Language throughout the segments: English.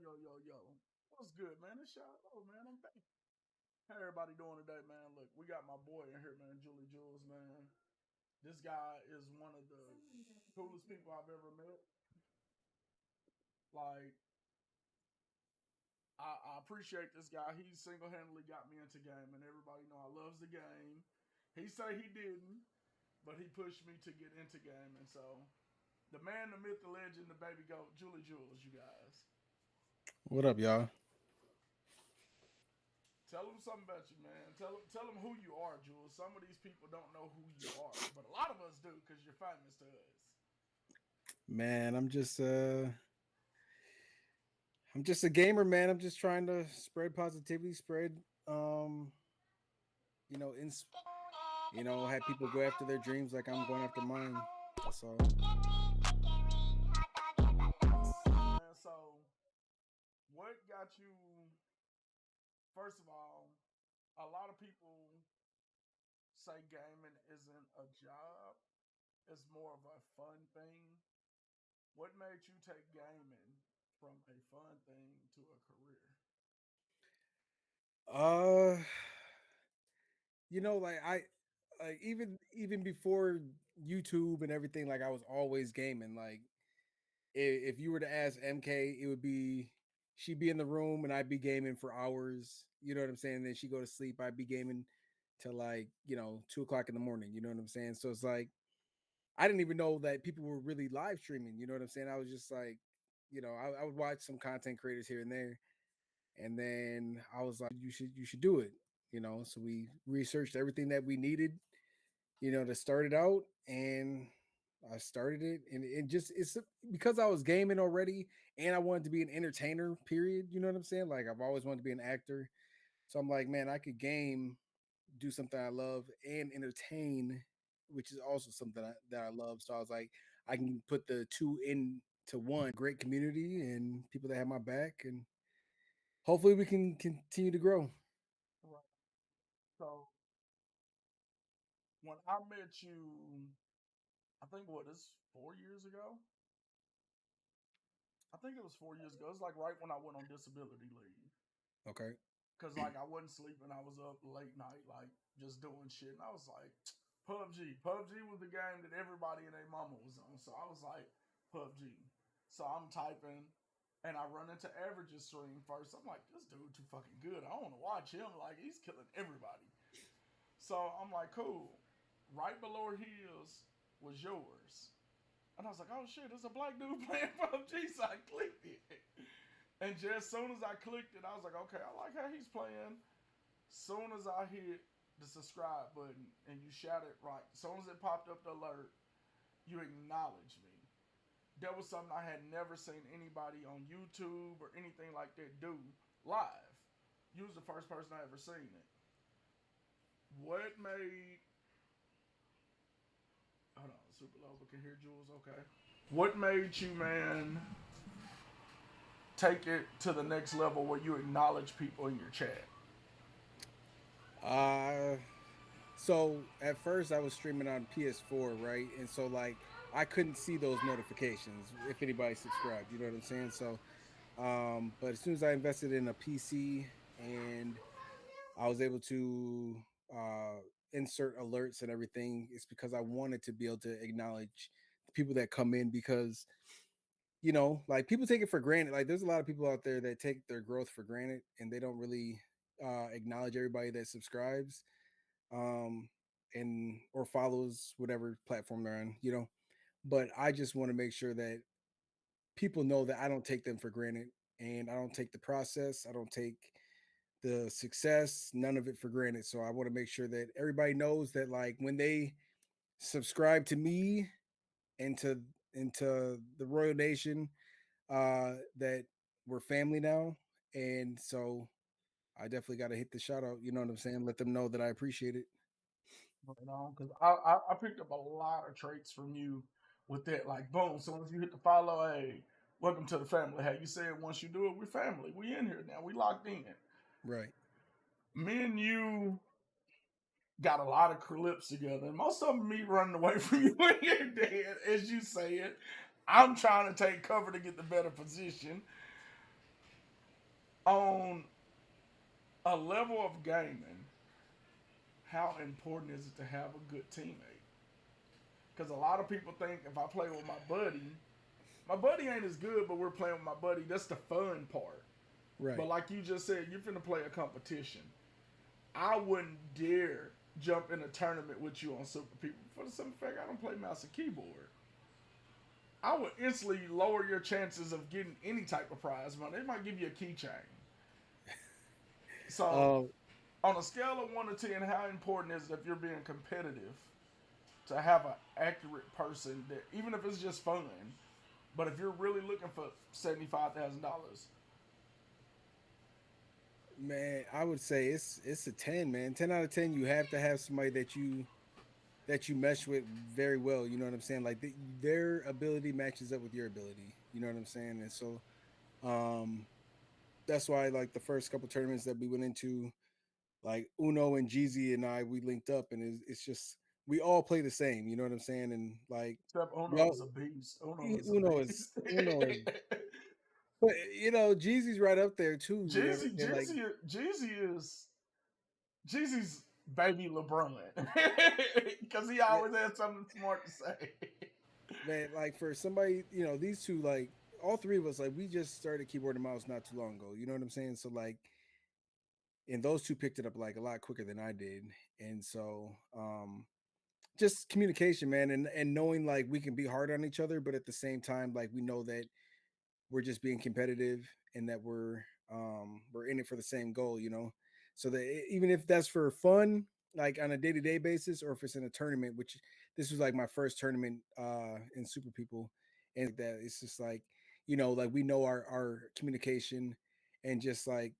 Yo. What's good, man? It's Shot. Oh, man, I'm back. How everybody doing today, man? Look, we got my boy in here, man, Jewelz, man. This guy is one of the coolest people I've ever met. Like, I appreciate this guy. He single-handedly got me into game, and everybody know I loves the game. He say he didn't, but he pushed me to get into game, and so the man, the myth, the legend, the baby goat, Jewelz, you guys. What up, y'all? Tell them something about you, man. Tell them who you are, Jules. Some of these people don't know who you are, but a lot of us do because you're famous to us. Man, I'm just a gamer, man. I'm just trying to spread positivity, spread you know, ins have people go after their dreams like I'm going after mine. That's all. Man, so what got you? First of all, a lot of people say gaming isn't a job; it's more of a fun thing. What made you take gaming from a fun thing to a career? Uh like even before YouTube and everything, like I was always gaming. Like if you were to ask MK, it would be she'd be in the room and I'd be gaming for hours. You know what I'm saying? And then she go to sleep. I'd be gaming till like 2 o'clock in the morning. You know what I'm saying? So it's like I didn't even know that people were really live streaming. You know what I'm saying? I was just like, I would watch some content creators here and there, and then I was like, you should do it. So we researched everything that we needed, to start it out, and I started it, and it's because I was gaming already, and I wanted to be an entertainer. Period. You know what I'm saying? Like I've always wanted to be an actor, so I'm like, man, I could game, do something I love, and entertain, which is also something that I love. So I was like, I can put the two into one. Great community and people that have my back, and hopefully we can continue to grow. Right. So when I met you, I think what is 4 years ago. I think it was 4 years ago. It was like right when I went on disability leave. Okay. Cause like I wasn't sleeping, I was up late night, like just doing shit, and I was like, PUBG. PUBG was the game that everybody and their mama was on, so I was like, PUBG. So I'm typing, and I run into Average's stream first. I'm like, this dude too fucking good. I want to watch him. Like he's killing everybody. So I'm like, cool. Right below his was yours, and I was like, oh shit, there's a black dude playing PUBG. So I clicked it. And just as soon as I clicked it, I was like, okay, I like how he's playing. Soon as I hit the subscribe button and you shouted right, as soon as it popped up the alert, you acknowledged me. That was something I had never seen anybody on YouTube or anything like that do live. You was the first person I ever seen it. What made hold on, super low, but can hear Jules okay. What made you, man, take it to the next level where you acknowledge people in your chat? Uh so at first I was streaming on PS4, right? And so like I couldn't see those notifications if anybody subscribed, you know what I'm saying? So but as soon as I invested in a PC and I was able to uh insert alerts and everything, it's because I wanted to be able to acknowledge the people that come in because like people take it for granted. Like there's a lot of people out there that take their growth for granted and they don't really acknowledge everybody that subscribes um and or follows whatever platform they're on. But I just want to make sure that people know that I don't take them for granted, and I don't take the process, I don't take the success, none of it for granted. So I want to make sure that everybody knows that like when they subscribe to me and into the Royal Nation, that we're family now. And so I definitely got to hit the shout out. You know what I'm saying? Let them know that I appreciate it. You know, because I picked up a lot of traits from you with that. Like, boom, as soon as you hit the follow, hey, welcome to the family. Hey, you said once you do it, we're family. We in here now. We locked in. Right. Me and you got a lot of clips together, and most of them me running away from you when you're dead, as you say it. I'm trying to take cover to get the better position. On a level of gaming, how important is it to have a good teammate? Because a lot of people think if I play with my buddy ain't as good, but we're playing with my buddy. That's the fun part. But Right. like you just said, you're finna play a competition. I wouldn't dare jump in a tournament with you on Super People for the simple fact I don't play mouse and keyboard. I would instantly lower your chances of getting any type of prize money. They might give you a keychain. So, Um, on a scale of 1 to 10, how important is it if you're being competitive to have an accurate person that, even if it's just fun, but if you're really looking for $75,000, Man, I would say it's a 10, man. 10 out of 10. You have to have somebody that you mesh with very well. You know what I'm saying? Like their ability matches up with your ability. You know what I'm saying? And so, um, that's why like the first couple tournaments that we went into, like Uno and Jeezy and I, we linked up, and it's just we all play the same. You know what I'm saying? And like except Uno y'all, is a beast. Uno is a Uno is beast. Uno is, but Jeezy's right up there too. You know what I'm Jeezy, saying? Like Jeezy, Jeezy is Jeezy's baby LeBron because he man, always has something smart to say. man, like for somebody, these two, like all three of us, like we just started keyboard and mouse not too long ago. You know what I'm saying? So like, and those two picked it up like a lot quicker than I did, and so just communication, man, and knowing like we can be hard on each other, but at the same time, like we know that we're just being competitive and that we're in it for the same goal, so that even if that's for fun, like on a day-to-day basis, or if it's in a tournament, which this was like my first tournament in Super People, and like that, it's just like, like we know our communication and just like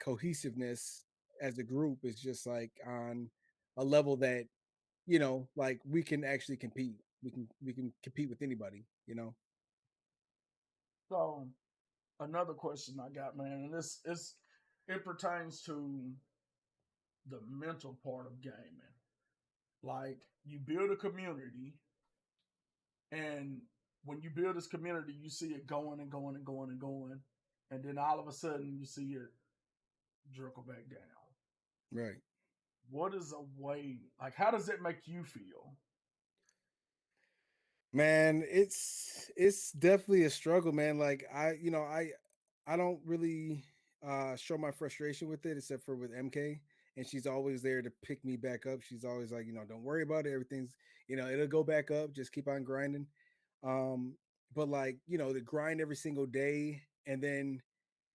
cohesiveness as a group is just like on a level that, like we can actually compete. We can compete with anybody. So another question I got, man, and this is it pertains to the mental part of gaming. Like you build a community, and when you build this community, you see it going and going and going and going, and then all of a sudden you see it trickle back down. Right. What is a way? Like, how does it make you feel? Man, it's definitely a struggle, man. Like I don't really show my frustration with it except for with MK, and she's always there to pick me back up. She's always like, don't worry about it. Everything's, it'll go back up. Just keep on grinding. Um but like, the grind every single day, and then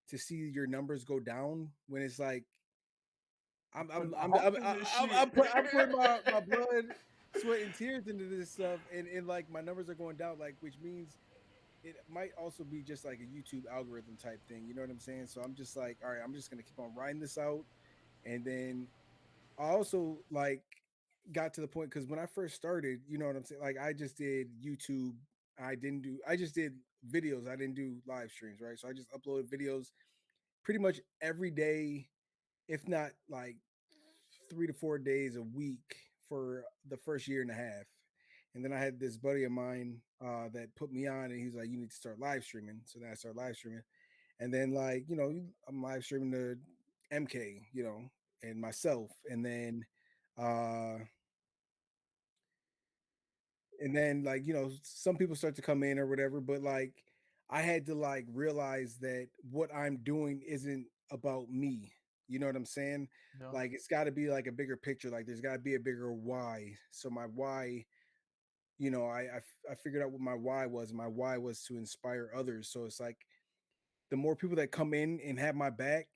to see your numbers go down when it's like Putting the hope in this shit. I'm putting my blood, sweat, and tears into this stuff, and like my numbers are going down, like which means it might also be just like a YouTube algorithm type thing. You know what I'm saying? So I'm just like, all right, I'm just gonna keep on riding this out, and then I also like got to the point because when I first started, you know what I'm saying? Like I just did YouTube. I just did videos. I didn't do live streams, right? So I just uploaded videos pretty much every day, if not like 3 to 4 days a week for the first year and a half. And then I had this buddy of mine that put me on, and he was like, "You need to start live streaming." So then I started live streaming, and then like I'm live streaming to MK, and myself, uh, and then like some people start to come in or whatever, but like I had to like realize that what I'm doing isn't about me. You know what I'm saying? Yeah. Like it's got to be like a bigger picture. Like there's got to be a bigger why. So my why, I figured out what my why was. My why was to inspire others. So it's like the more people that come in and have my back,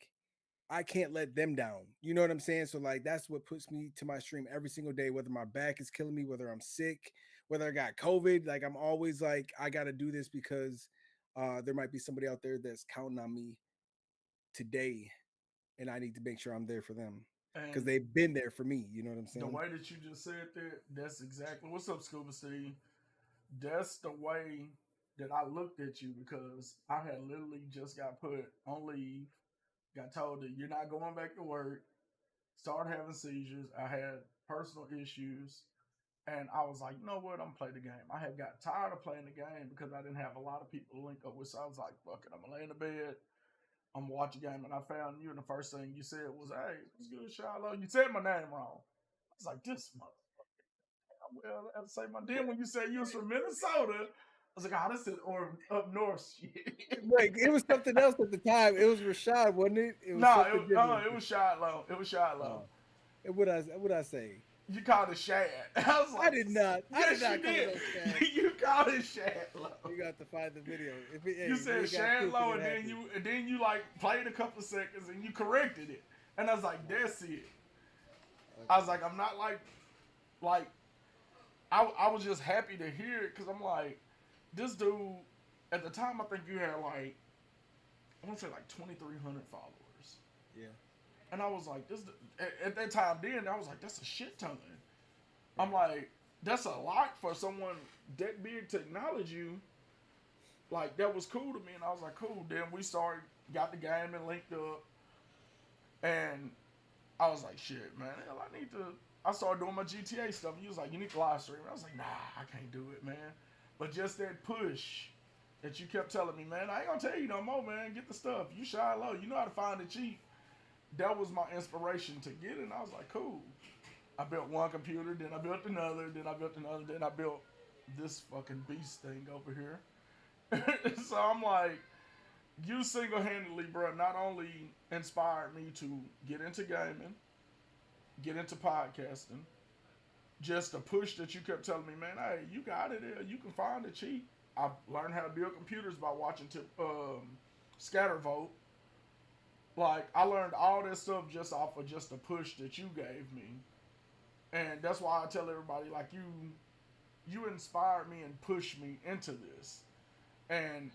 I can't let them down. You know what I'm saying? So like that's what puts me to my stream every single day, whether my back is killing me, whether I'm sick, whether I got COVID. Like I'm always like, I gotta do this because there might be somebody out there that's counting on me today, and I need to make sure I'm there for them because And they've been there for me. You know what I'm the saying? way that you just said that, that's exactly what's up, Scuba Steve. That's the way that I looked at you because I had literally just got put on leave, got told that you're not going back to work, started having seizures. I had personal issues. And I was like, you know what? I'm gonna play the game. I had got tired of playing the game because I didn't have a lot of people to link up with. So I was like, fuck it, I'm gonna lay in the bed. I'm watching the game and I found you, and the first thing you said was, "Hey, what's good, Shiloh?" You said my name wrong. I was like, "This mother." Well, I have to say my. Then when you said you was from Minnesota, I was like, "Oh, this is or up north shit." Like it was something else at the time. It was Rashad, wasn't it? It was No, something different. it was Shiloh. It was Shiloh. And what I say? You called it Shad. I was like, I did not. Yes, I did not you call did. it Shad. You called it Shad Low. You got to find the video. You said Shad Low, and then you like played a couple of seconds and you corrected it, and I was like, that's it. Okay. I was like, I'm not like I was just happy to hear it because I'm like, this dude at the time I think you had like I want to say like 2,300 followers. Yeah. And I was like, this at that time then I was like, that's a shit ton. I'm like, that's a lot for someone that big to acknowledge you. Like, that was cool to me, and I was like, cool. Then we got the game and linked up, and I was like, shit, man, hell, I started doing my GTA stuff. He was like, you need to live stream. I was like, nah, I can't do it, man. But just that push that you kept telling me, man, I ain't gonna tell you no more, man. Get the stuff. You shy low. You know how to find it cheap. That was my inspiration to get it, and I was like, cool. I built one computer, then I built another, then I built this fucking beast thing over here. So I'm like, you single-handedly, bro, not only inspired me to get into gaming, get into podcasting, just a push that you kept telling me, man, hey, you got it there. You can find it cheap. I learned how to build computers by watching Scattervote. Like, I learned all that stuff just off of just a push that you gave me. And that's why I tell everybody, like, you inspired me and pushed me into this. And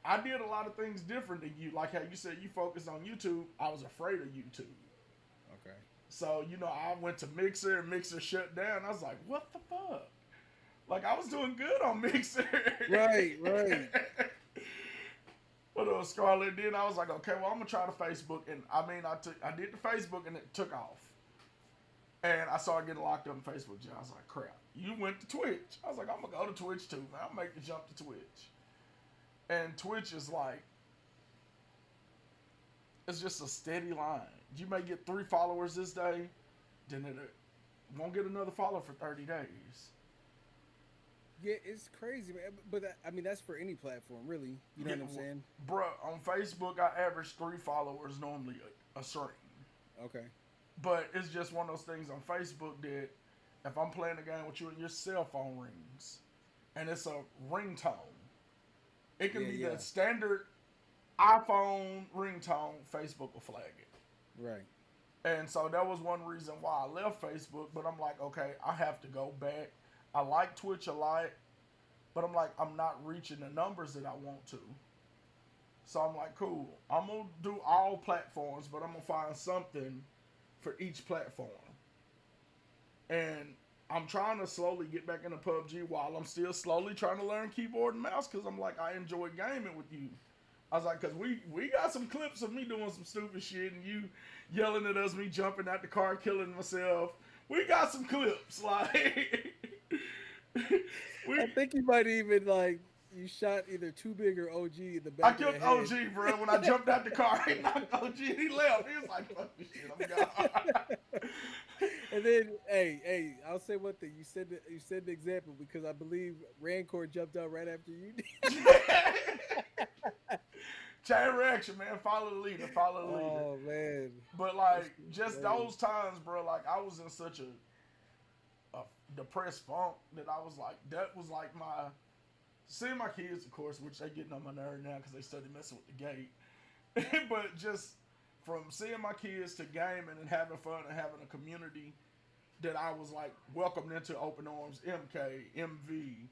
I did a lot of things different than you. Like how you said you focused on YouTube, I was afraid of YouTube. Okay. So, you know, I went to Mixer, and Mixer shut down. I was like, what the fuck? Like, I was doing good on Mixer. Right. But Scarlett, then I was like, okay, well, I'm going to try the Facebook. And I mean, I did the Facebook, and it took off. And I started getting locked up in Facebook. I was like, crap. You went to Twitch. I was like, I'm going to go to Twitch too, man. I'll make the jump to Twitch. And Twitch is like, it's just a steady line. You may get 3 followers this day, then it won't get another follower for 30 days. Yeah, it's crazy, man. But I mean, that's for any platform, really. You know what I'm saying? Bro, on Facebook, I average 3 followers normally a stream. Okay. But it's just one of those things on Facebook that if I'm playing a game with you and your cell phone rings, and it's a ringtone, it can be that standard iPhone ringtone, Facebook will flag it. Right. And so that was one reason why I left Facebook, but I'm like, okay, I have to go back. I like Twitch a lot, but I'm like, I'm not reaching the numbers that I want to. So I'm like, cool, I'm going to do all platforms, but I'm going to find something for each platform. And I'm trying to slowly get back into PUBG while I'm still slowly trying to learn keyboard and mouse because I'm like, I enjoy gaming with you. I was like, because we got some clips of me doing some stupid shit and you yelling at us, me jumping out the car, killing myself. We got some clips. Like, I think you might even, like, you shot either Too Big or OG in the back. I killed OG, bro. When I jumped out the car, he knocked OG and he left. He was like, fuck this shit, I'm gone. And then, hey, I'll say one thing. You said the example because I believe Rancor jumped out right after you did. Chain reaction, man. Follow the leader. Oh, man. But, like, just those times, bro, like, I was in such a depressed funk that I was like, that was like seeing my kids, of course, which they getting on my nerve now because they started messing with the gate. But just from seeing my kids to gaming and having fun and having a community that I was like welcomed into open arms, MK, MV.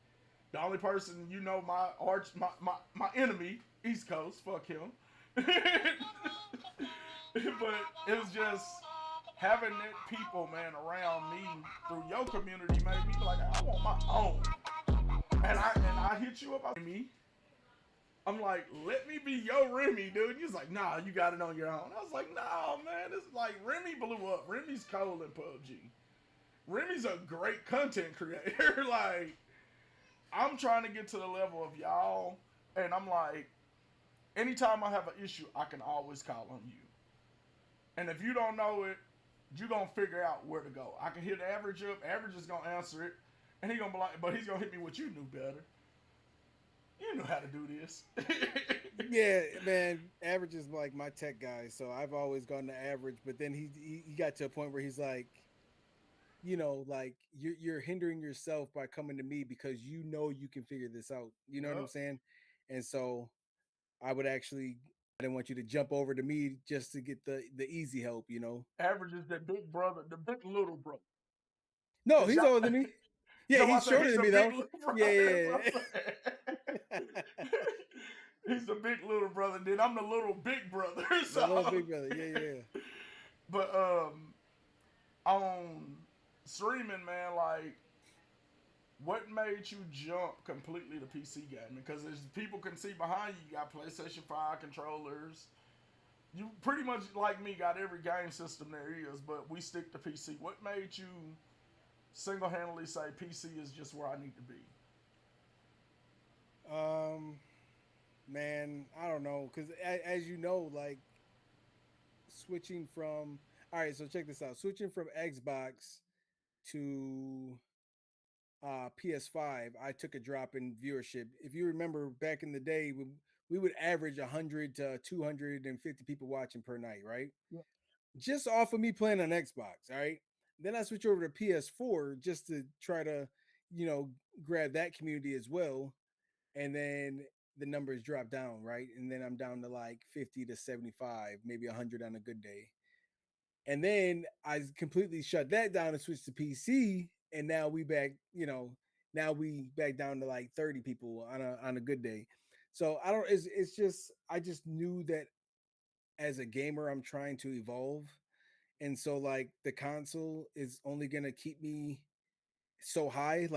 The only person, you know, my enemy, East Coast, fuck him. But it was just having that people, man, around me through your community made me like, I want my own. And I hit you up, I'm like, let me be your Remy, dude. And he was like, nah, you got it on your own. I was like, nah, man, it's like Remy blew up. Remy's cold in PUBG. Remy's a great content creator. Like, I'm trying to get to the level of y'all, and I'm like, anytime I have an issue, I can always call on you. And if you don't know it, you're gonna figure out where to go. I can hit average up, average is gonna answer it, and he gonna be like, but he's gonna hit me what you knew better. You knew how to do this. Yeah, man. Average is like my tech guy, so I've always gone to average. But then he got to a point where he's like, like you're hindering yourself by coming to me because you know you can figure this out. You know what I'm Yup. saying? And so I would actually, I didn't want you to jump over to me just to get the easy help. Average is the big brother, the big little brother. No, Cause he's y'all, older than me. Yeah, no, I he's said shorter he's than a me big though. little Yeah, brother. That's what yeah, I'm saying. yeah. He's the big little brother. Then I'm the little big brother. The little So, big brother. Yeah, yeah. but on streaming, man, like, what made you jump completely to PC gaming? Because as people can see behind you, you got PlayStation 5 controllers. You pretty much, like me, got every game system there is, but we stick to PC. What made you single handedly say PC is just where I need to be? Um, Man, I don't know, because as you know, like switching from, all right, so check this out. Switching from Xbox to PS5, I took a drop in viewership. If you remember back in the day, we would average 100 to 250 people watching per night, right? Yeah. Just off of me playing on Xbox, all right? Then I switch over to PS4 just to try to, you know, grab that community as well. And then the numbers drop down, right? And then I'm down to like 50 to 75, maybe 100 on a good day. And then I completely shut that down and switched to PC. And now we back, now we back down to like 30 people on a good day. So I don't, it's just, I just knew that as a gamer, I'm trying to evolve. And so like the console is only going to keep me so high.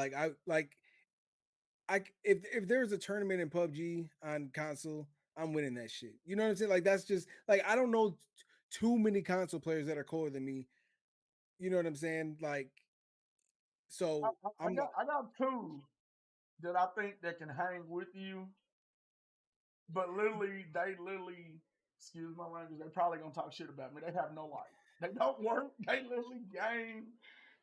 If there's a tournament in PUBG on console, I'm winning that shit. You know what I'm saying? Like that's just like I don't know too many console players that are cooler than me. You know what I'm saying? Like so I'm like, I got two that I think that can hang with you, but literally, excuse my language, they probably gonna talk shit about me. They have no life. They don't work. They literally game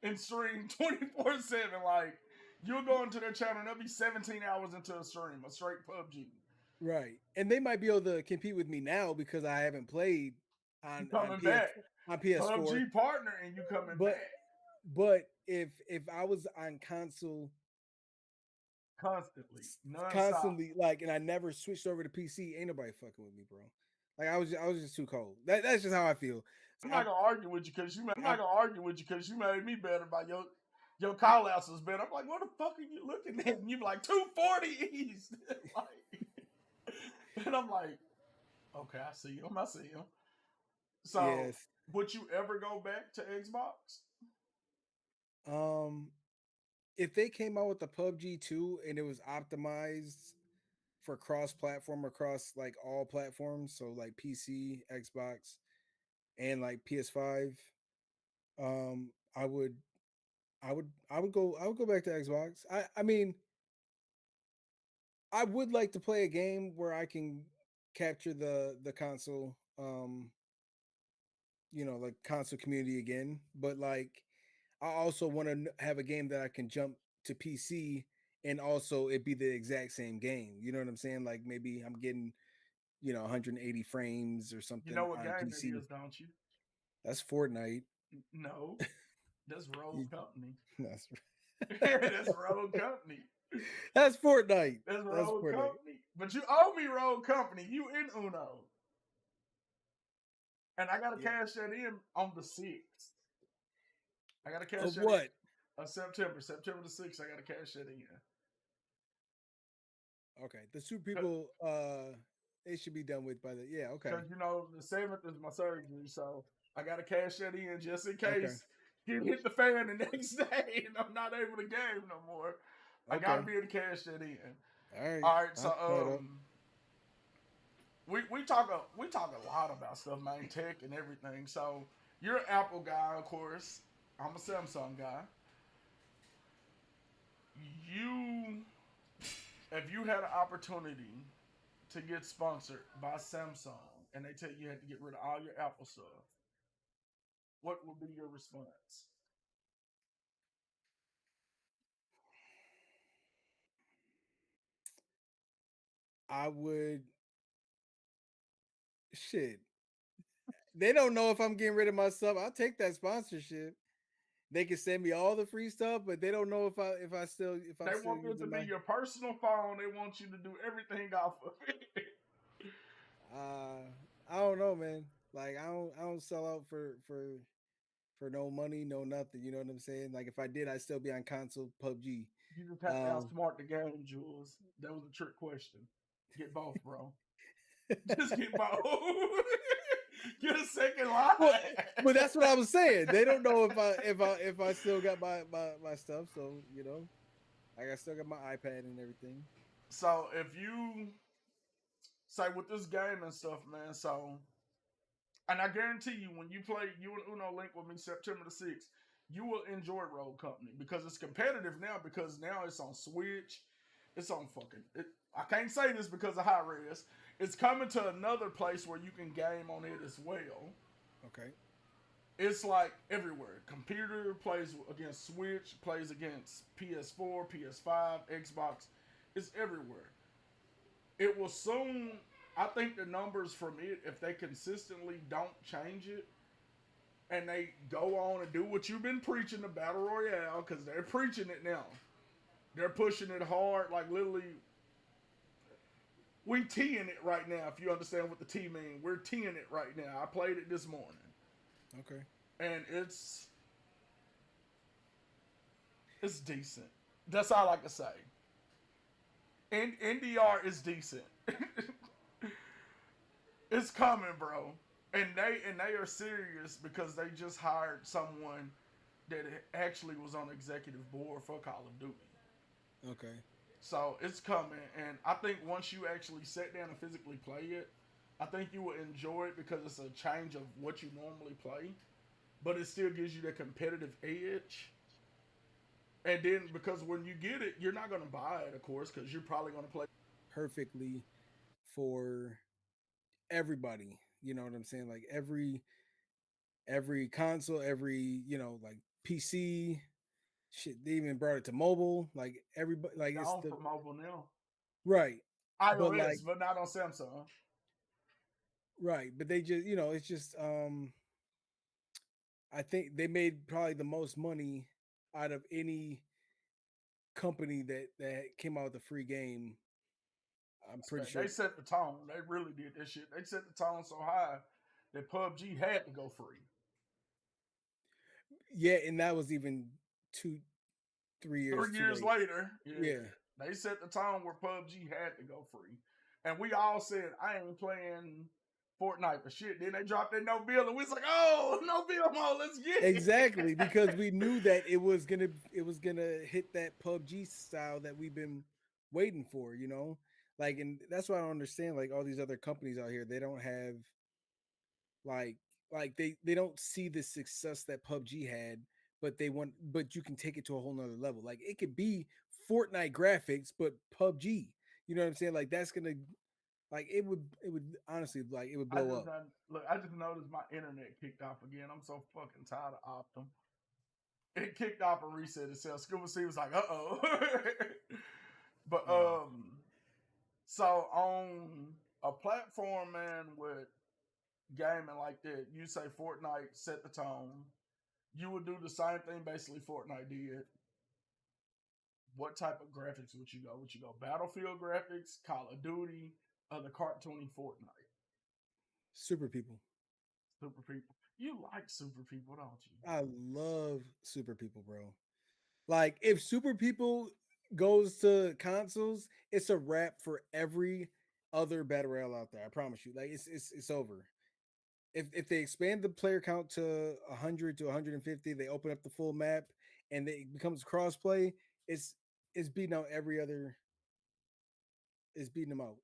and stream 24/7. Like you'll go into their channel and they'll be 17 hours into a stream, a straight PUBG. right. And they might be able to compete with me now because I haven't played You on coming back. PS4. PUBG partner and you coming But back but if I was on console constantly, nonstop. constantly like and I never switched over to PC, ain't nobody fucking with me, bro. Like I was just too cold. That's just how I feel. I'm I, not gonna argue with you because I you made me better by your call outs was better. I'm like, what the fuck are you looking at? And you be like 240 East. And I'm like, okay, I see him. So yes. would you ever go back to Xbox? Um if they came out with the PUBG 2 and it was optimized for cross platform across like all platforms, so like PC, Xbox, and like PS5, I would I would go back to Xbox. I mean, I would like to play a game where I can capture the console like console community again, but like I also want to have a game that I can jump to PC and also it be the exact same game. You know what I'm saying? Like maybe I'm getting 180 frames or You something know what on game that PC. is, don't you? That's Fortnite. No, that's Rogue You- Company. That's That's Rogue Company. that's Fortnite. That's That's Rogue Fortnite. Company. But you owe me Rogue Company. You in Uno. And I gotta Yeah. cash that in on the 6th. I gotta cash Of that in what? September. September the 6th, I gotta cash that in. Okay. The Super People it should be done with by the yeah, okay. Because the 7th is my surgery, so I gotta cash that in just in Okay. case it hit the fan the next day and I'm not able to game no more. I gotta Okay. be able to cash that in. All right. All right, I'll play it up. we talk a lot about stuff, man, tech and everything. So you're an Apple guy, of course. I'm a Samsung guy. You, if you had an opportunity to get sponsored by Samsung and they tell you had to get rid of all your Apple stuff, what would be your response? I would shit. They don't know if I'm getting rid of my stuff. I'll take that sponsorship. They can send me all the free stuff, but they don't know if I'm They still want it to using be my your personal phone. They want you to do everything off of it. uh I don't know, man. Like I don't sell out for no money, no nothing. You know what I'm saying? Like if I did, I'd still be on console PUBG. You just have to Um outsmart the game, Jewelz. That was a trick question. Get both, bro. Just get both. Get a second line. well, but that's what I was saying. They don't know if I still got my stuff. So you know, like I still got my iPad and everything. So if you say with this game and stuff, man, so and I guarantee you when you play you and Uno Link with me September the 6th, you will enjoy Road Company because it's competitive now because now it's on Switch. It's on fucking I can't say this because of high res. It's coming to another place where you can game on it as well. Okay. It's like everywhere. Computer plays against Switch, plays against PS4, PS5, Xbox. It's everywhere. It will soon. I think the numbers from it, if they consistently don't change it, and they go on and do what you've been preaching the battle royale, because they're preaching it now. They're pushing it hard, like literally. We teeing it right now. If you understand what the T mean, we're teeing it right now. I played it this morning, Okay. and it's decent. That's all I can say. And NDR is decent. It's coming, bro. And they are serious because they just hired someone that actually was on the executive board for Call of Duty. Okay. So it's coming, and I think once you actually sit down and physically play it, I think you will enjoy it because it's a change of what you normally play, but it still gives you that competitive edge. And then because when you get it, you're not gonna buy it, of course, because you're probably gonna play. Perfectly for everybody. You know what I'm saying? Like every console, every like PC. Shit, they even brought it to mobile. Like everybody, like They're it's on the for mobile now, right. But like iOS, but not on Samsung. right, but they just it's just I think they made probably the most money out of any company that came out with a free game. I'm pretty sure. They set the tone. They really did this shit. They set the tone so high that PUBG had to go free. Yeah, and that was even 2 3 years Three too years late. later, yeah, Yeah, they set the tone where PUBG had to go free, and we all said, "I ain't playing Fortnite for shit." Then they dropped that no bill, and we was like, "Oh, no bill mode, let's get exactly, because it." we knew that it was gonna hit that PUBG style that we've been waiting for. Like, and that's why I don't understand. Like all these other companies out here, they don't have like they don't see the success that PUBG had, but but you can take it to a whole nother level. Like it could be Fortnite graphics, but PUBG. You know what I'm saying? Like that's gonna like it would honestly like it would I blow just up. not, look. I just noticed my internet kicked off again. I'm so fucking tired of Optum. It kicked off and reset itself. Scuba C was like, "Uh oh." But Yeah. so on a platform, man, with gaming like that, you say Fortnite set the tone. You would do the same thing basically Fortnite did. What type of graphics would you go? Would you go Battlefield graphics, Call of Duty, or the cartoony Fortnite? Super people. Super people. You like super people, don't you? I love super people, bro. Like if super people goes to consoles, it's a wrap for every other battle royale out there. I promise you. Like it's over. If they expand the player count to 100 to 150, they open up the full map and it becomes crossplay. It's it's beating out every other. It's beating them out.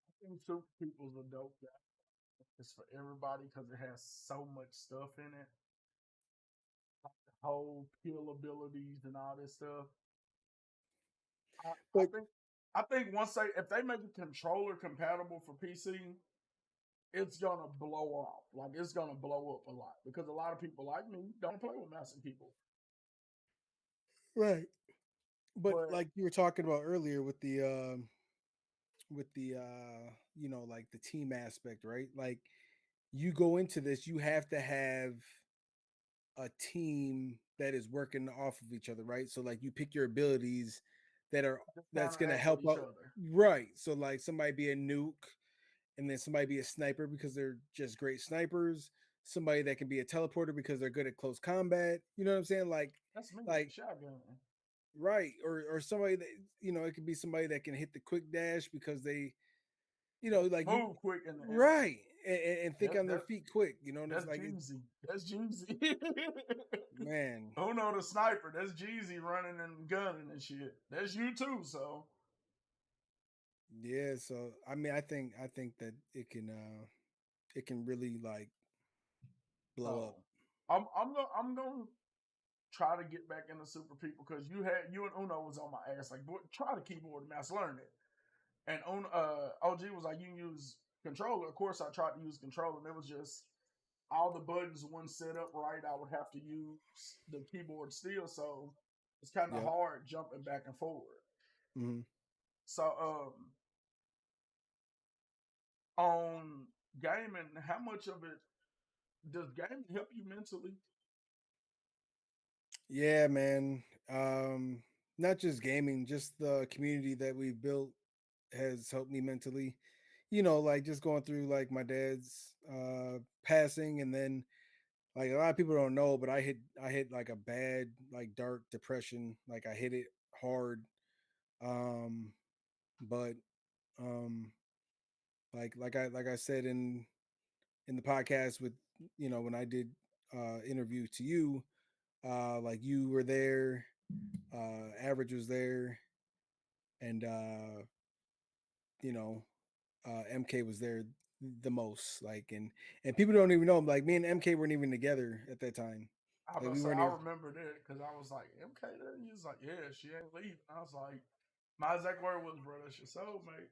I think super people's a dope game. It's for everybody because it has so much stuff in it. Like the whole kill abilities and all this stuff. I But think. I think once if they make a controller compatible for PC, it's gonna blow up. Like it's gonna blow up a lot because a lot of people like me don't play with mouse and keyboard. Right. But But like you were talking about earlier with the like the team aspect, right? Like you go into this, you have to have a team that is working off of each other, right? So like you pick your abilities that are just that's gonna counteract with help each out, other. right? So like somebody be a nuke, and then somebody be a sniper because they're just great snipers. Somebody that can be a teleporter because they're good at close combat. You know what I'm saying? That's me with the Like shotgun. right, or somebody that it could be somebody that can hit the quick dash because they like you Move quick in the air. right and think on their That feet quick. You know, and it's that's like Jeezy. That's Jeezy. man, Who know the sniper? That's Jeezy running and gunning and shit. That's you too. So yeah. So I mean, I think that it can really like blow up. so I'm gonna try to get back into Super People because you and Uno was on my ass like try the keyboard and mouse, learn it. And OG was like, you can use controller. Of course, I tried to use controller, and it was just all the buttons weren't set up right. I would have to use the keyboard still, so it's kind of Yep. hard jumping back and forward. Hmm. So, on gaming, how much of it does gaming help you mentally? Yeah, man. Not just gaming, just the community that we built has helped me mentally. Like just going through like my dad's passing, and then like a lot of people don't know, but I hit like a bad like dark depression. Like I hit it hard. Um, but um, like I said in the podcast with when I did interview to you, like you were there, Average was there, and you know MK was there the most. Like and people don't even know. Like me and MK weren't even together at that time. I was Like gonna we say weren't I even remember that because I was like MK. There? He was like, yeah, she ain't leaving. I was like, my exact word was, bro, that's your soulmate.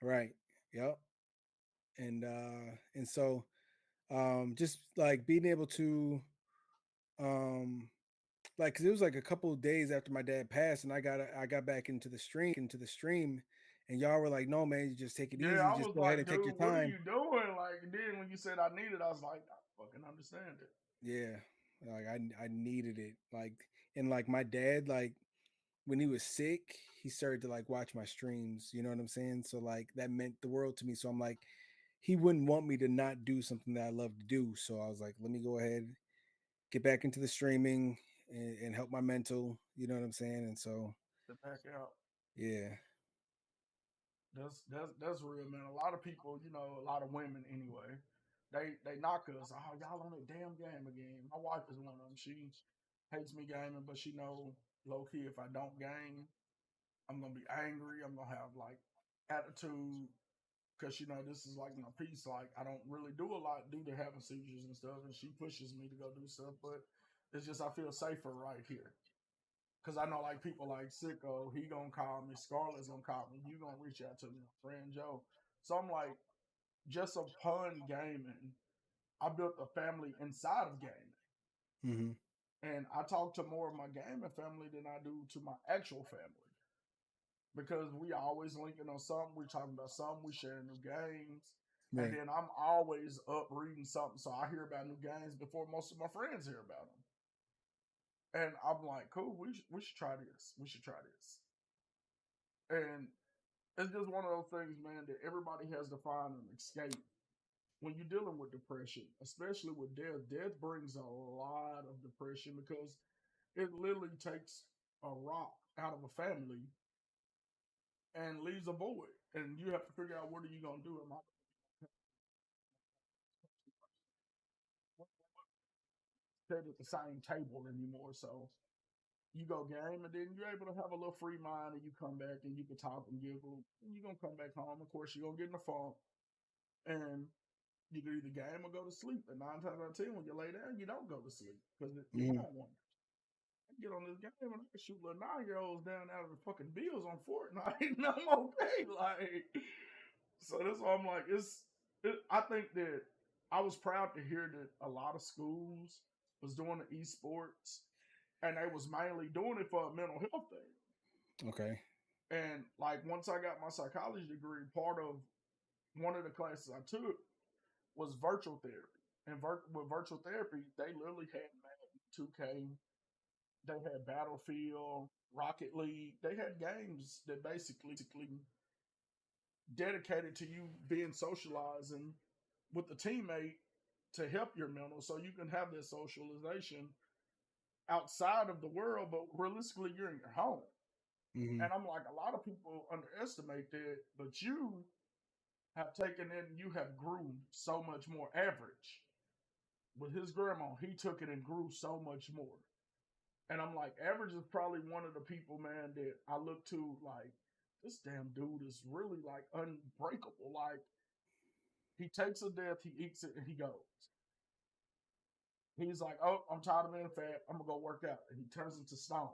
right. Yep. And so just like being able to um like 'cause it was like a couple of days after my dad passed, and I got back into the stream, and y'all were like, no man, you just take it Yeah, easy, I just was go ahead like, and take your dude, what are time. you doing? Like, and then when you said I need it, I was like, I fucking understand it. Yeah, like I needed it. Like and like my dad, like when he was sick, he started to like watch my streams. You know what I'm saying? So like that meant the world to me. So I'm like, he wouldn't want me to not do something that I love to do. So I was like, let me go ahead, get back into the streaming and help my mental. You know what I'm saying? And so To back out. yeah. That's real, man. A lot of people, a lot of women anyway, they knock us. Oh, y'all on that damn game again. My wife is one of them. She hates me gaming, but she know low key if I don't game, I'm gonna be angry. I'm gonna have like attitude because this is like my piece. Like I don't really do a lot due to having seizures and stuff, and she pushes me to go do stuff. But it's just I feel safer right here. Cause I know like people like Sicko, he gonna call me, Scarlett's gonna call me, you gonna reach out to me, friend Joe. So I'm like, just upon gaming, I built a family inside of gaming. Hmm. And I talk to more of my gaming family than I do to my actual family. Because we always linking on something, we talking about something, we sharing new games. And Right. then I'm always up reading something, so I hear about new games before most of my friends hear about them. And I'm like, cool, we should try this. We should try this. And it's just one of those things, man, that everybody has to find an escape when you're dealing with depression, especially with death. Death brings a lot of depression because it literally takes a rock out of a family and leaves a void, and you have to figure out what are you gonna do. Am I sit at the same table anymore? So you go game, and then you're able to have a little free mind, and you come back and you can talk and giggle, and you're gonna come back home. Of course, you're gonna get in the funk, and you can either game or go to sleep. And 9 times out of 10, when you lay down, you don't go to sleep because you're Hmm. on one. get on this game and I can shoot little 9-year-olds down out of the fucking bills on Fortnite and I'm okay. Like, so that's why I'm like, I think that I was proud to hear that a lot of schools was doing the esports and they was mainly doing it for a mental health thing. Okay. And like once I got my psychology degree, part of one of the classes I took was virtual therapy. And with virtual therapy, they literally had Madden, 2K, they had Battlefield, Rocket League. They had games that basically dedicated to you being socializing with the teammate to help your mental so you can have that socialization outside of the world, but realistically you're in your home. Mm-hmm. And I'm like, a lot of people underestimate that, but you have taken it and you have grew so much more average. With his grandma, he took it and grew so much more. And I'm like, average is probably one of the people, man, that I look to like, this damn dude is really like unbreakable. Like, he takes a death, he eats it, and he goes. He's like, oh, I'm tired of being fat. I'm going to go work out. And he turns into stone.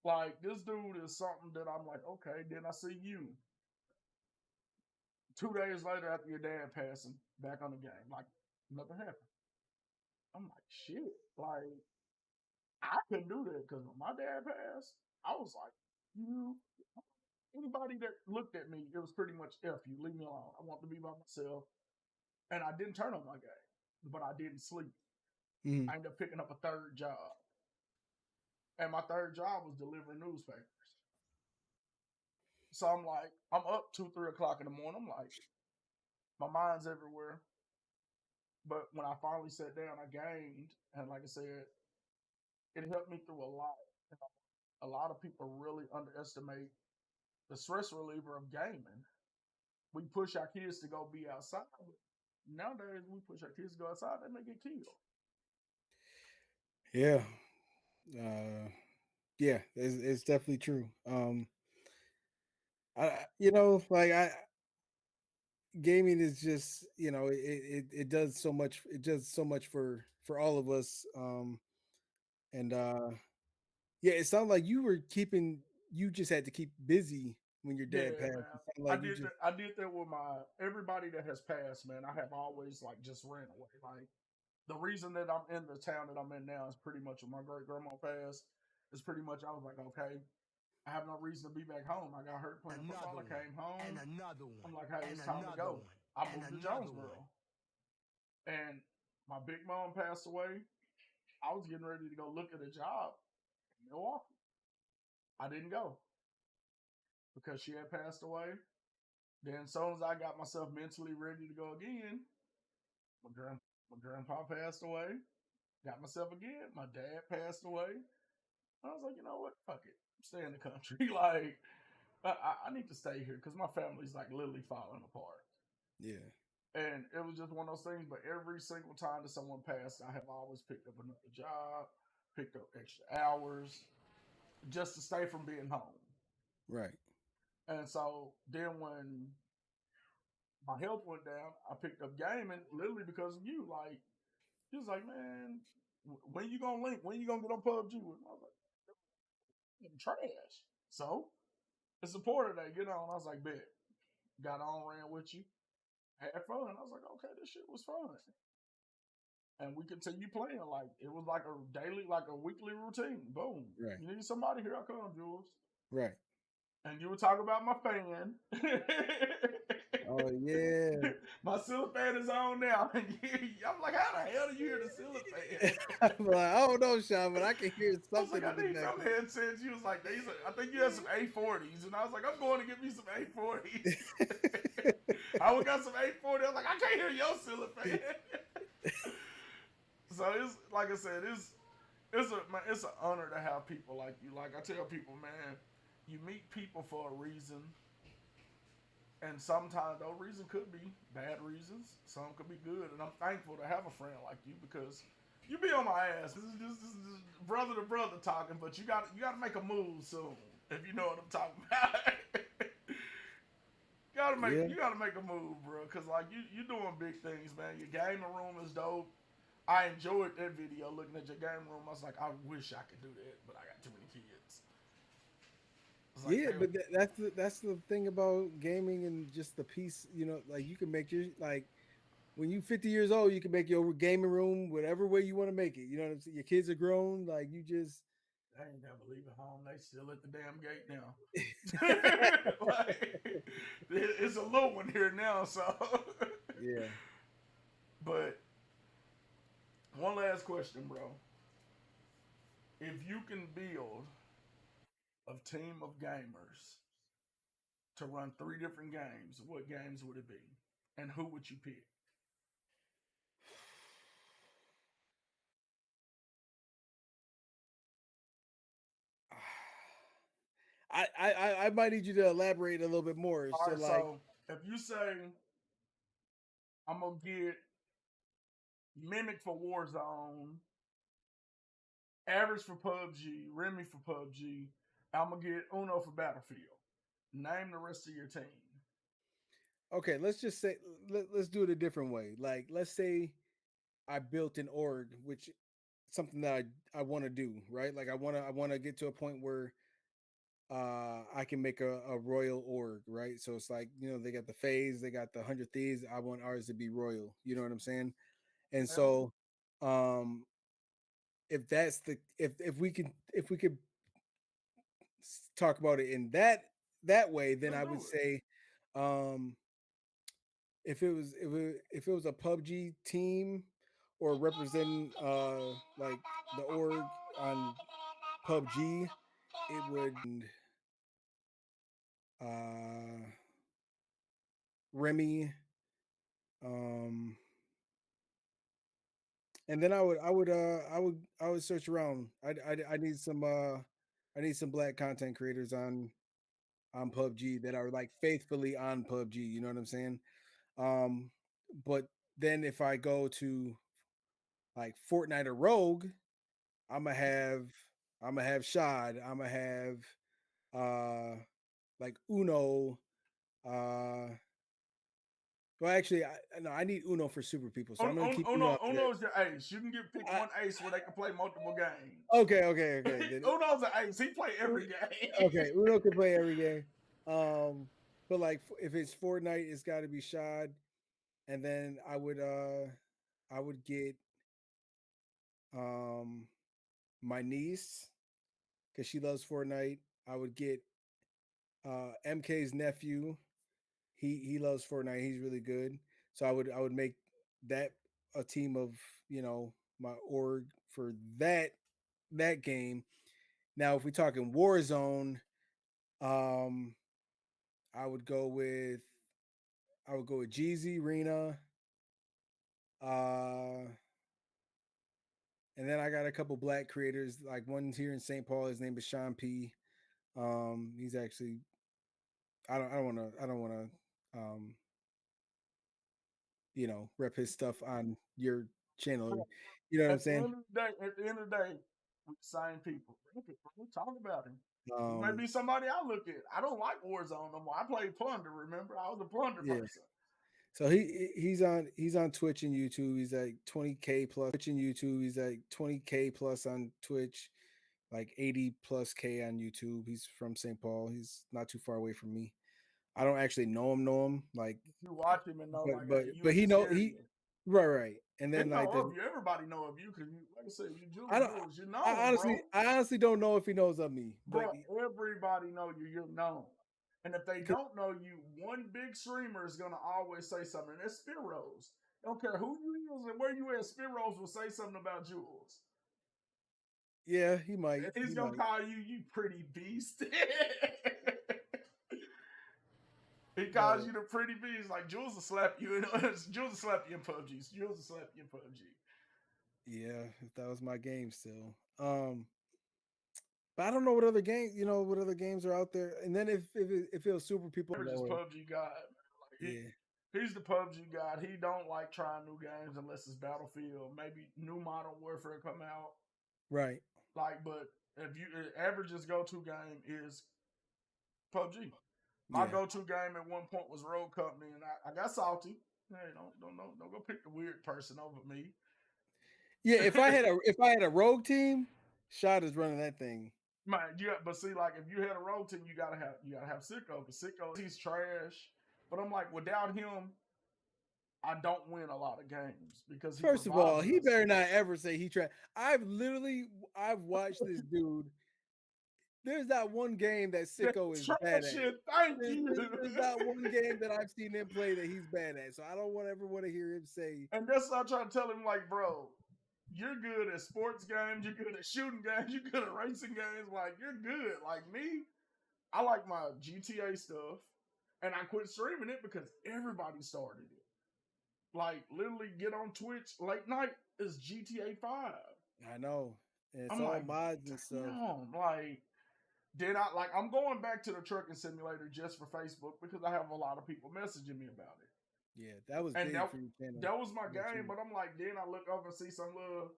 Like, this dude is something that I'm like, okay, then I see you 2 days later after your dad passing back on the game. Like, nothing happened. I'm like, shit. Like, I couldn't do that because when my dad passed, I was like, you, anybody that looked at me, it was pretty much F you, leave me alone. I want to be by myself. And I didn't turn on my game, but I didn't sleep. Mm-hmm. I ended up picking up a third job. And my third job was delivering newspapers. So I'm like, I'm up 2, 3 o'clock in the morning. I'm like, my mind's everywhere. But when I finally sat down, I gained. And like I said, it helped me through a lot. A lot of people really underestimate the stress reliever of gaming. We push our kids to go be outside. Nowadays, we push our kids to go outside, they may get killed. Yeah. Yeah, it's definitely true. Like gaming is just, it does so much. It does so much for all of us. And yeah, it sounded like you just had to keep busy when your dad Yeah, passed. man. It sounded I like you did just that. I did that with everybody that has passed, man. I have always like just ran away. Like the reason that I'm in the town that I'm in now is pretty much when my great grandma passed. It's pretty much I was like, okay, I have no reason to be back home. I got hurt playing football. I came home. I'm like, hey, it's time to go. I moved to Jonesboro, and my big mom passed away. I was getting ready to go look at a job in Milwaukee. I didn't go because she had passed away. Then, as soon as I got myself mentally ready to go again, my grandpa passed away. Got myself again. My dad passed away. I was like, you know what? Fuck it. Stay in the country. Like, I need to stay here because my family's like literally falling apart. yeah. And it was just one of those things. But every single time that someone passed, I have always picked up another job, picked up extra hours just to stay from being home. Right. And so then when my health went down, I picked up gaming literally because of you. Like, he was like, man, when you gonna link? When you gonna get on PUBG with me? I was like, I'm trash. So it's a porter that get on. I was like, bet. Got on, ran with you, had fun. I was like, okay, this shit was fun. And we continued playing. Like, it was like a daily, like a weekly routine. Boom. Right. You need somebody? Here I come, Jewelz. Right. And you were talking about my fan. Oh yeah. My ceiling fan is on now. I'm like, how the hell do you hear the ceiling fan? I'm like, I don't know, Sean, but I can hear I was something like, I in the need back. some headsets. He was like, I think you have some A40s. And I was like, I'm going to get me some A40s. I would got some A40. I was like, I can't hear your ceiling fan. So it's like I said, it's an honor to have people like you. Like I tell people, man, you meet people for a reason. And sometimes those reasons could be bad reasons. Some could be good. And I'm thankful to have a friend like you because you be on my ass. This is just brother to brother talking, but you got to make a move soon. If you know what I'm talking about. You gotta make a move, bro. Cause like you doing big things, man. Your gaming room is dope. I enjoyed that video looking at your game room. I was like, I wish I could do that, but I got too many kids. It's like, Yeah, damn. but that's the thing about gaming and just the piece. You know, like you can make your like when you 50 years old, you can make your gaming room whatever way you want to make it. You know what I'm saying? Your kids are grown, like you just I ain't never leaving home. They still at the damn gate now. Like, it's a little one here now, so. yeah. But one last question, bro. If you can build a team of gamers to run 3 different games, what games would it be? And who would you pick? I might need you to elaborate a little bit more. All So right, like, so if you say I'm gonna get Mimic for Warzone, Average for PUBG, Remy for PUBG, I'm gonna get Uno for Battlefield. Name the rest of your team. okay, let's just say let's do it a different way. Like, let's say I built an org, which something that I want to do, right? Like I want to get to a point where I can make a royal org, right? So it's like, you know, they got the phase, they got the 100 thieves. I want ours to be royal. You know what I'm saying? And Yeah, so um if that's the if we could talk about it in that way, then let's I would do it. say um if it was a PUBG team or representing like the org on PUBG, it would uh Remy, um and then I would search around. I need some black content creators on PUBG that are like faithfully on PUBG, you know what I'm saying? Um but then if I go to like Fortnite or Rogue, I'm gonna have I'm gonna have Shad. I'm gonna have uh like Uno. Uh, well, actually, no, I need Uno for super people, so I'm gonna keep Uno Uno, out of Uno's your ace. You can get pick that. one ace where they can play multiple games. Okay, okay, okay. Then Uno's an ace. He play every game. okay, Uno can play every game. Um, but like if it's Fortnite, it's got to be Shad, and then I would get um my niece because she loves Fortnite. I would get MK's nephew. He loves Fortnite. He's really good. So I would make that a team of, my org for that game. Now, if we're talking Warzone, um, I would go with Jeezy, Rena, uh, and then I got a couple black creators. Like one's here in St. Paul. His name is Sean P. He's actually I don't want to rep his stuff on your channel. Bro, You know what I'm at the saying? end of the day, we the same people. We talk about him. He may Um, be somebody I look at. I don't like Warzone no more. I played Plunder. Remember, I was a Plunder yeah. person. So he's on Twitch and YouTube. He's like 20K plus Twitch and YouTube. He's like 20K plus on Twitch, like 80 plus K on YouTube. He's from St. Paul. He's not too far away from me. I don't actually know him, like, You watch him and know, but like, but hey, you but in he this know he area. right. And He then like know the of you. Everybody know of you because, like I said, you I don't Jewelz. You known, bro. I honestly don't know if he knows of me, but Bro, everybody know you. You're known. And if they don't know you, one big streamer is gonna always say something. And it's Spiros. Don't care who you is and where you at. Spiros will say something about Jewelz. yeah, he might And he's he gonna might. call you pretty beast. He calls But you the pretty beast. Like Jewelz will slap you in Jewelz will slap you in PUBG. Jewelz will slap you in PUBG. yeah, if that was my game still. But I don't know what other games are out there. And then if it was super people Never just lower, PUBG God. Like yeah, he's the PUBG God. He don't like trying new games unless it's Battlefield. Maybe new Modern Warfare come out. right, Like, but if you average's go to game is PUBG. My yeah, go to game at one point was Road Company, and I got salty. Hey, don't go pick the weird person over me. Yeah, if I had a rogue team, Shot is running that thing. Man, but see, like if you had a road team, you gotta have Sicko. But Sicko, he's trash. But I'm like, without him, I don't win a lot of games because he First of provides all, with he us. better not ever say he tried. I've watched this dude. There's not one game that Sicko That's is bad trash at. shit. Thank There's, you. there's, there's not one game that I've seen him play that he's bad at. So I don't ever want to hear him say, And that's what I try to tell him, like, bro, you're good at sports games, you're good at shooting games, you're good at racing games. Like, you're good. Like me, I like my GTA stuff, and I quit streaming it because everybody started it. Like, literally, get on Twitch late night is GTA 5. I know. And it's I'm all like, mods and stuff. damn, like, did I like? I'm going back to the trucking simulator just for Facebook because I have a lot of people messaging me about it. Yeah, that was And big that for your channel. that was my Yeah, game, too. but I'm like, then I look over and see some little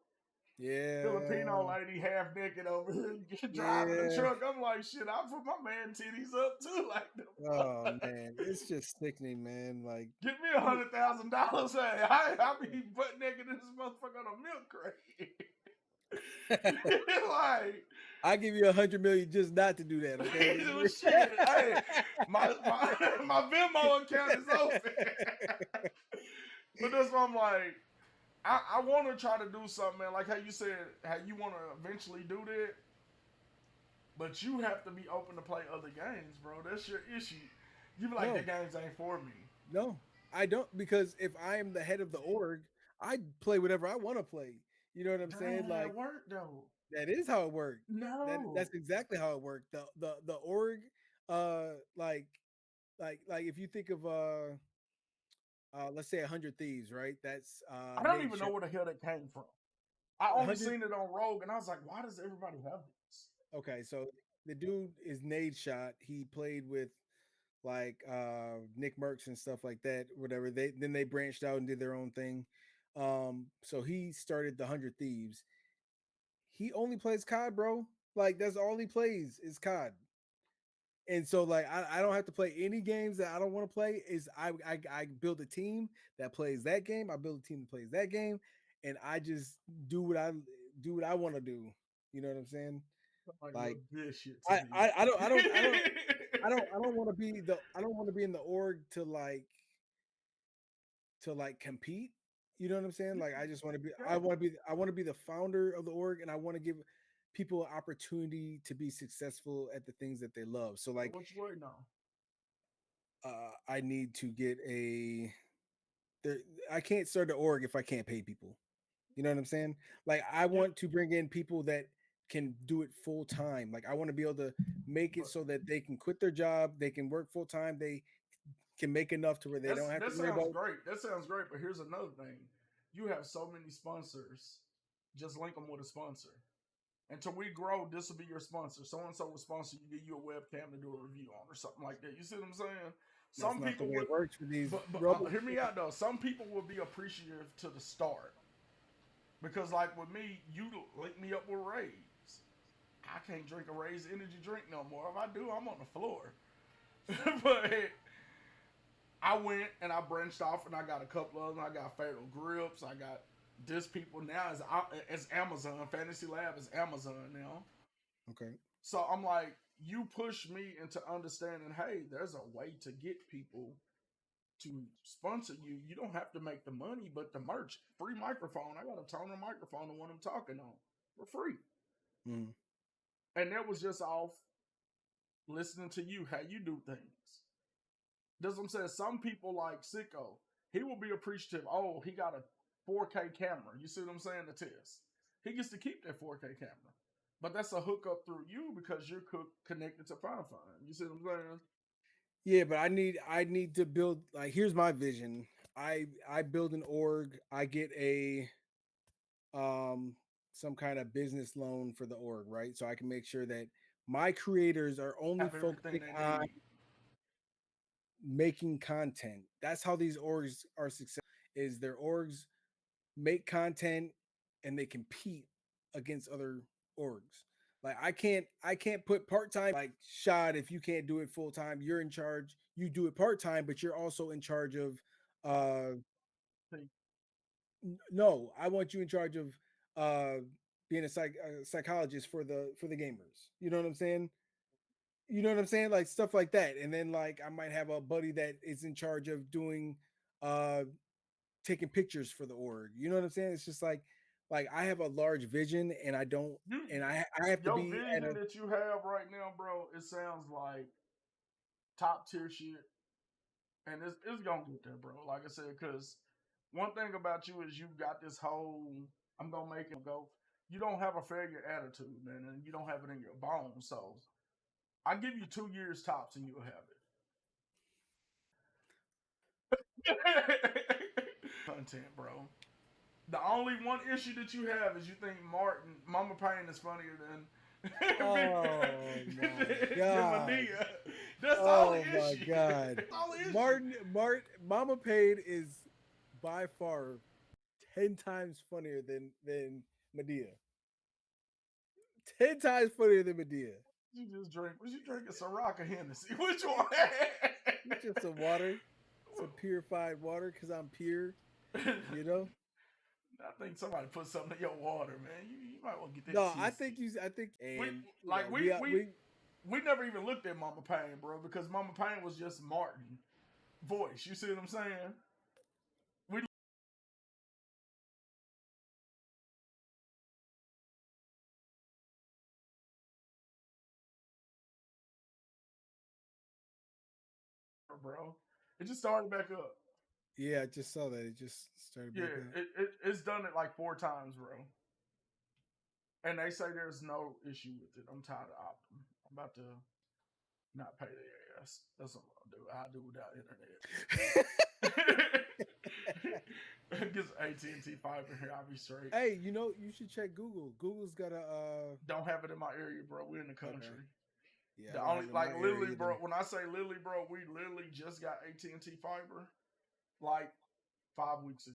Filipino Yeah. lady half naked over here driving the Yeah. truck. I'm like, shit, I put my man titties up too. Like, the Oh fuck? man, it's just sickening, man. Like, Give me $100,000. Hey, I be butt naked in this motherfucker on a milk crate. Like, I give you 100 million just not to do that. Okay. it was shit. Hey, my Venmo account is open. But that's why I'm like, I want to try to do something, man. Like how you said, how you want to eventually do that, but you have to be open to play other games, bro. That's your issue. You be like, the No, games ain't for me. no, I don't, because if I am the head of the org, I play whatever I want to play. You know what I'm That saying? ain't how it Like, work though. that is how it worked. That's No. exactly how it worked. The org, like if you think of let's say 100 Thieves, right? That's I don't Nate even know Shot. where the hell that came from. I A only hundred. seen it on Rogue, and I was like, why does everybody have this? Okay, so the dude is Nade Shot. He played with like Nick Merckx and stuff like that. Whatever. They branched out and did their own thing. So he started the 100 Thieves. He only plays COD, bro. Like that's all he plays is COD. And so like I don't have to play any games that I don't want to play. Is I build a team that plays that game. I build a team that plays that game, and I just do what I want to do. You know what I'm saying? Like Like little good shit to I me. I, I don't I don't I don't I don't want to be in the org to like compete. You know what I'm saying? Like I just want to be I want to be the founder of the org, and I want to give people an opportunity to be successful at the things that they love. So So like what you waiting on? I need to get there, I can't start the org if I can't pay people. You know what I'm saying? Like I Yeah, want to bring in people that can do it full time. Like I want to be able to make it but so that they can quit their job, they can work full time, they can make enough to where they don't have to that worry sounds about. great. That sounds great. But here's another thing: you have so many sponsors. Just link them with a sponsor. Until we grow, this will be your sponsor. So and so will sponsor you, give you a webcam to do a review on or something like that. You see what I'm saying? That's Some not the people way would, it works for these but robo. hear me out though. Some people will be appreciative to the start because, like with me, you link me up with Rays. I can't drink a Rays energy drink no more. If I do, I'm on the floor. But I went and I branched off and I got a couple of them. I got Fatal Grips. I got this people now is Amazon. Fantasy Lab is Amazon now. Okay. So I'm like, you push me into understanding, hey, there's a way to get people to sponsor you. You don't have to make the money, but the merch, free microphone. I got a toner microphone, the one I'm talking on, for free. Mm. And that was just off listening to you, how you do things. That's what I'm saying. Some people like Sicko, he will be appreciative. Oh, he got a 4K camera. You see what I'm saying? The test. He gets to keep that 4K camera. But that's a hookup through you because you're connected to Firefine. You see what I'm saying? Yeah, but I need to build, like, here's my vision. I build an org, I get a um some kind of business loan for the org, right? So I can make sure that my creators are only Have everything focusing they on need. making content. That's how these orgs are successful. Is their orgs make content and they compete against other orgs. Like I can't put part-time, like, Shot, if you can't do it full time, you're in charge. You do it part-time, but you're also in charge of uh no, I want you in charge of uh being a psychologist for the gamers. You know what I'm saying? You know what I'm saying? Like stuff like that. And then like I might have a buddy that is in charge of doing uh taking pictures for the org. You know what I'm saying? It's just like I have a large vision and I don't You, and I have to your be at vision a that you have right now, bro, it sounds like top tier shit, and it's gonna get there, bro. Like I said, because one thing about you is you got this whole I'm gonna make it go. You don't have a failure attitude, man, and you don't have it in your bones. So I give you 2 years tops, and you'll have it. Content, bro. The only one issue that you have is you think Mama Payne is funnier than oh my than god. Medea. That's the only Oh my issue. god. That's the only issue. Martin Mama Paid is by far 10 times funnier than Medea. 10 times funnier than Medea. You just drink. Was you drinking Ciroc or Hennessy? Which one? It's just some water, some purified water, because I'm pure, you know. I think somebody put something in your water, man. You might want to get that No, I tested. think, We and you like know, we never even looked at Mama Payne, bro, because Mama Payne was just Martin voice. You see what I'm saying? We bro. It just started back up. yeah, I just saw that it just started Yeah, back up. it's done it like 4 times, bro. And they say there's no issue with it. I'm tired of Optum. I'm about to not pay their ass. That's what I'll do. I'll do without internet. Gets AT&T fiber here. I'll be straight. Hey, you know, you should check Google. Google's got a Don't have it in my area, bro. We're in the country. okay. Yeah, The I don't only have it in like my literally, area bro. either. When I say literally, bro, we literally just got AT&T fiber like 5 weeks ago.